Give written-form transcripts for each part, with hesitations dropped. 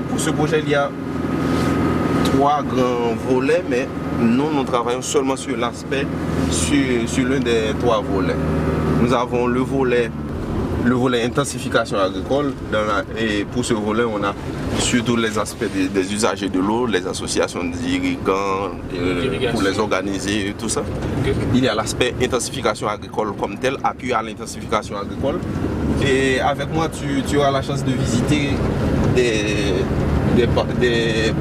Pour ce projet, il y a 3 grands volets, mais nous travaillons seulement sur l'aspect, sur l'un des 3 volets. Nous avons le volet intensification agricole. Et pour ce volet, on a surtout les aspects des usagers de l'eau, les associations d'irrigants, pour les organiser, tout ça. Okay. Il y a l'aspect intensification agricole comme tel, appui à l'intensification agricole. Et avec moi, tu auras la chance de visiter des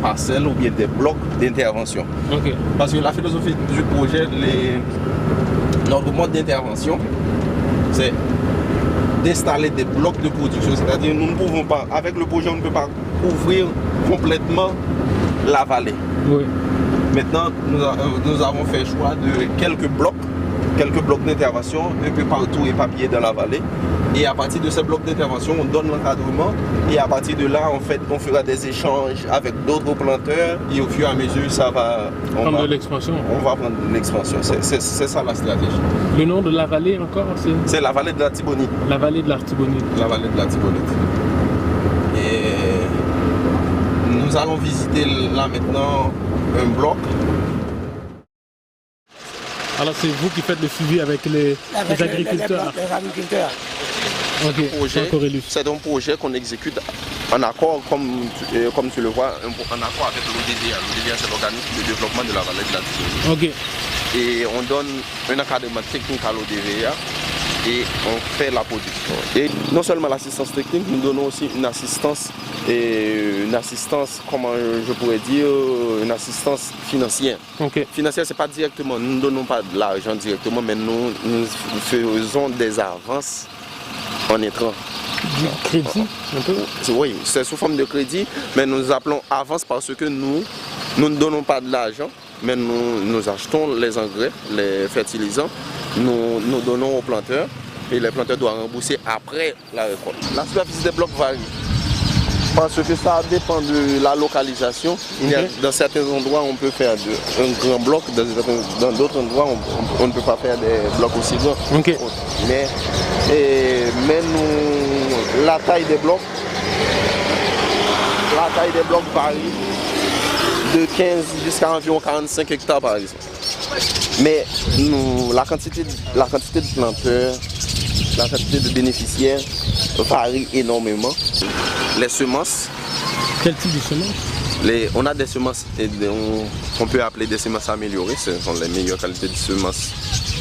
parcelles ou bien des blocs d'intervention. Okay. Parce que la philosophie du projet, notre mode d'intervention, c'est d'installer des blocs de production. C'est-à-dire nous ne pouvons pas, avec le projet, on ne peut pas couvrir complètement la vallée. Oui. Maintenant, nous avons fait choix de quelques blocs d'intervention un peu partout éparpillés dans la vallée. Et à partir de ces blocs d'intervention, on donne l'encadrement. Et à partir de là, en fait, on fera des échanges avec d'autres planteurs. Et au fur et à mesure, ça va... On va prendre de l'expansion. On va prendre de l'expansion. C'est ça la stratégie. Le nom de la vallée encore, c'est la vallée de la Thibonite. La vallée de la Thibonite. La vallée de la Thibonite. Et nous allons visiter là maintenant un bloc. Alors c'est vous qui faites le suivi avec les agriculteurs. Les agriculteurs. Okay. C'est un projet qu'on exécute en accord, comme tu le vois, en accord avec l'ODVA. L'ODVA, c'est l'organisme de développement de la vallée de la Thibonite. Okay. Et on donne un encadrement technique à l'ODVA et on fait la production. Et non seulement l'assistance technique, nous donnons aussi une assistance, comment je pourrais dire, une assistance financière. Okay. Financière, c'est pas directement, nous ne donnons pas de l'argent directement, mais nous faisons des avances en intrant. Du crédit un peu? Oui, c'est sous forme de crédit, mais nous appelons avance parce que nous ne donnons pas de l'argent, mais nous achetons les engrais, les fertilisants, nous donnons aux planteurs et les planteurs doivent rembourser après la récolte. La superficie des blocs varie parce que ça dépend de la localisation. Dans certains endroits, on peut faire un grand bloc, dans d'autres endroits, on ne peut pas faire des blocs aussi grands. Okay. Mais la taille des blocs varie de 15 jusqu'à environ 45 hectares par exemple. Mais la quantité de planteurs, la quantité de bénéficiaires varie énormément. Les semences. Quel type de semences? On a des semences qu'on peut appeler des semences améliorées. Ce sont les meilleures qualités de semences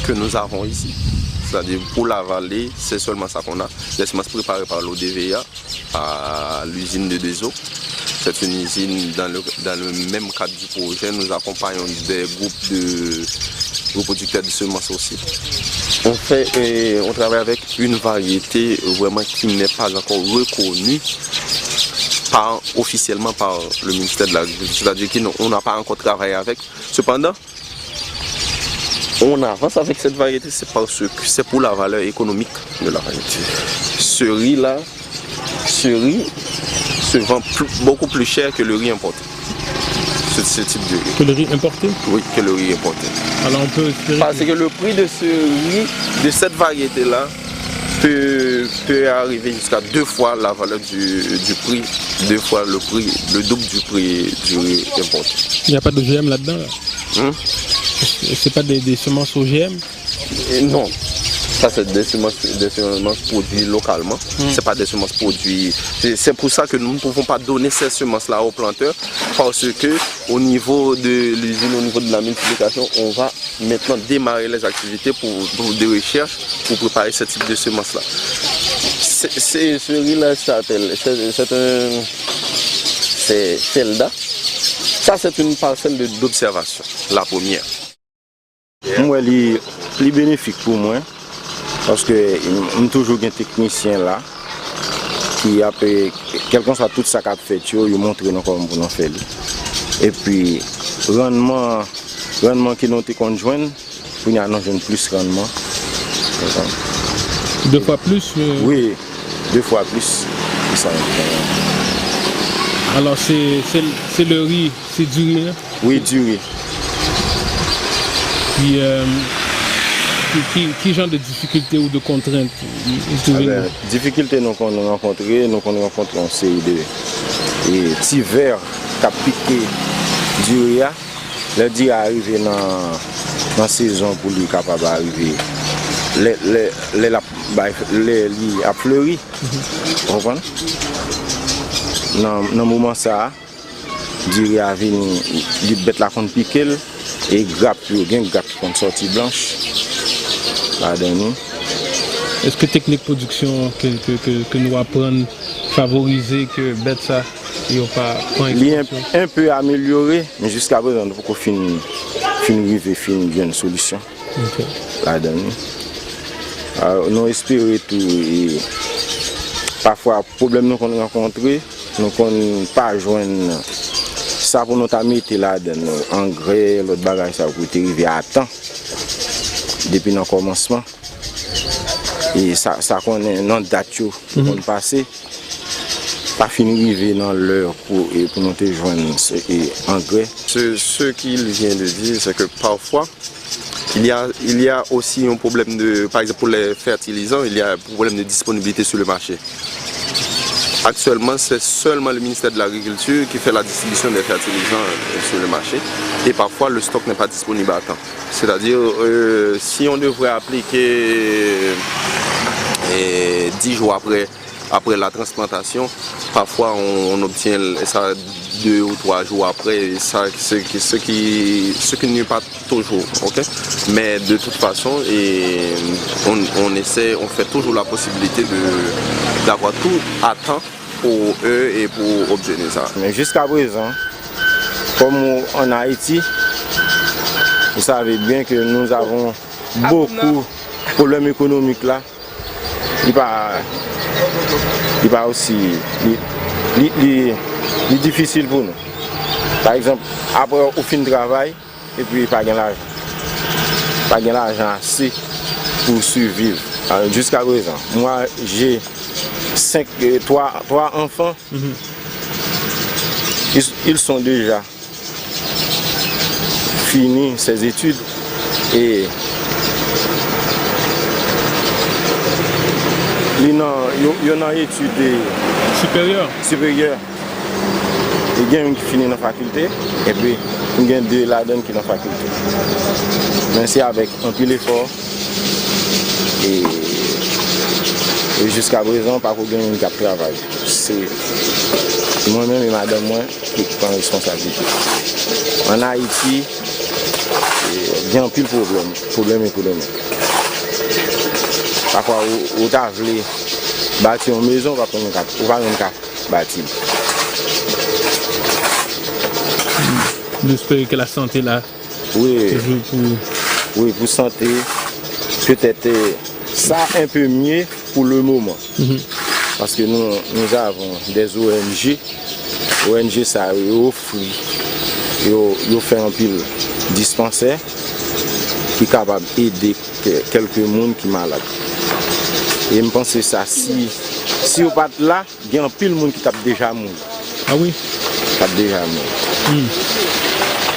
que nous avons ici. C'est-à-dire pour la vallée, c'est seulement ça qu'on a. Des semences préparées par l'ODVA à l'usine de Deso. C'est une usine dans le même cadre du projet. Nous accompagnons des groupes producteurs de semences aussi. On travaille avec une variété vraiment qui n'est pas encore reconnue officiellement par le ministère de l'Agriculture. C'est-à-dire qu'on n'a pas encore travaillé avec. Cependant, on avance avec cette variété, c'est parce que c'est pour la valeur économique de la variété. Ce riz-là, se vend beaucoup plus cher que le riz importé. Ce type de riz. Que le riz importé? Oui, que le riz importé. Alors on peut espérer. Parce que le prix de ce riz, de cette variété-là, peut arriver jusqu'à 2 fois la valeur du prix, 2 fois le double du prix du riz importé. Il n'y a pas d'OGM là-dedans là? C'est pas des semences OGM? Non. Ça, c'est des semences produites localement. C'est pas des semences produites. C'est pour ça que nous ne pouvons pas donner ces semences-là aux planteurs, parce que au niveau de l'usine, au niveau de la multiplication, on va maintenant démarrer les activités pour des recherches pour préparer ce type de semences-là. Ce riz-là, c'est Felda. Ça, c'est une parcelle d'observation, la première. Moi, c'est bénéfique pour moi. Parce que je suis toujours un technicien là qui a fait, quel que soit tout ça qu'a fait, il montre comment on fait. Et puis, rendement qui nous conjoint, pour nous avons plus rendement. 2 fois plus? Oui, 2 fois plus. Alors, c'est le riz, c'est du riz? Hein? Oui, du riz. Puis, Qui genre de difficultés ou de contraintes difficultés nous qu'on a rencontrées, nous qu'on rencontre en série de petits vers qui a piqué du ria. Le dit arrivé dans la saison pour lui capable d'arriver. Les a fleuri. Vous comprenez? Dans le moment ça, du ria venu, il bête la contre piquer et grappe, il y a une grappe qui est sortie blanche. Est-ce que technique production que nous apprenons favoriser que bête ça il pas un peu amélioré mais jusqu'à présent il faut qu'on finisse une solution. Okay. Nous espérons tout et parfois problème nous qu'on rencontre nous qu'on pas joindre ça pour nous mettre là dans engrais l'autre bagage ça pour arriver à temps depuis le commencement et ça qu'on est dans date qu'on passer pas fini arriver dans l'heure pour nous te joindre engrais. Ce qu'il vient de dire c'est que parfois il y a aussi un problème de, par exemple pour les fertilisants, il y a un problème de disponibilité sur le marché. Actuellement, c'est seulement le ministère de l'Agriculture qui fait la distribution des fertilisants sur le marché et parfois le stock n'est pas disponible à temps. C'est-à-dire, si on devrait appliquer 10 jours après la transplantation, parfois on obtient ça 2 ou 3 jours après, ce qui n'est pas toujours, ok? Mais de toute façon, on fait toujours la possibilité d'avoir tout à temps pour eux et pour obtenir ça. Mais jusqu'à présent, comme en Haïti, vous savez bien que nous avons beaucoup de problèmes économiques là. Il pas aussi difficile pour nous. Par exemple, après au fin de travail, et puis pas de l'argent. Pas de l'argent assez pour survivre. Jusqu'à présent, moi j'ai 3 enfants. Ils sont déjà finis ses études et ils ont études supérieures. Il y a un qui finit dans la faculté et puis il y a 2 là-dedans qui sont dans la faculté. Mais c'est avec un peu d'effort et jusqu'à présent, pas pour gagner un cap de travail. C'est moi-même et madame moi qui prend la responsabilité. En Haïti, il y a un peu de problème économique. Parfois, on a voulu bâtir une maison, on va prendre un cap bâtir. J'espère que la santé là. Oui, pour santé, peut-être ça un peu mieux pour le moment. Parce que nous avons des ONG. ONG ça offre, ils font un pile dispensaire qui est capable d'aider quelques personnes qui sont malades. Et je pense que ça, si vous n'êtes pas là, il y a un pile de monde qui tape déjà mort. Ah oui? Tape déjà mort.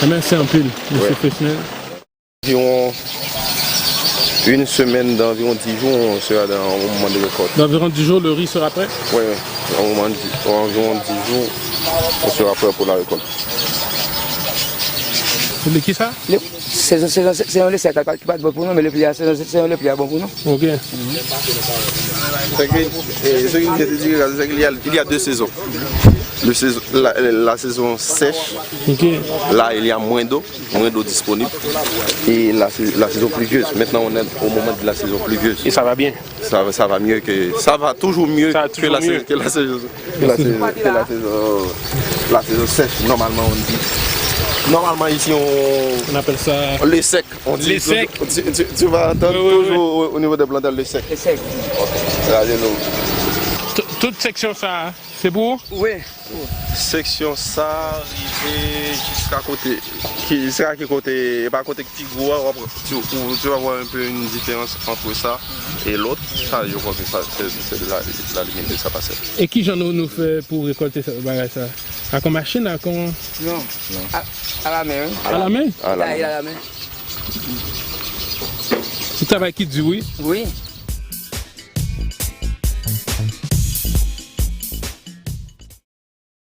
Merci un pile, monsieur Fesnel. Environ une semaine, d'environ 10 jours, on sera au moment de récolte. D'environ 10 jours, le riz sera prêt? Oui, environ 10 jours, on sera prêt pour la récolte. C'est qui ça? C'est un lait sec qui pas bon pour nous, mais c'est un lait bon pour nous. Ok. Il y a 2 saisons. La saison sèche, là il y a moins d'eau disponible, et la saison pluvieuse. Maintenant on est au moment de la saison pluvieuse. Et ça va bien? Ça va mieux ça va toujours mieux que la saison sèche. Normalement on dit. Normalement ici on appelle ça le sec. On dit, le sec. Tu vas entendre toujours au niveau des planteurs le sec. Le sec. Toute section ça, c'est beau? Oui. Section ça, arrivé jusqu'à côté. Qui sera qui côté, pas côté petit gros, tu vas voir un peu une différence entre ça et l'autre. Ça, je crois que c'est de la limite de ça passer. Et qui j'en nous fait pour récolter ça? À la machine, à quoi? Non. À la main. À la main? À la main. À la main. travail qui dure, oui. Oui.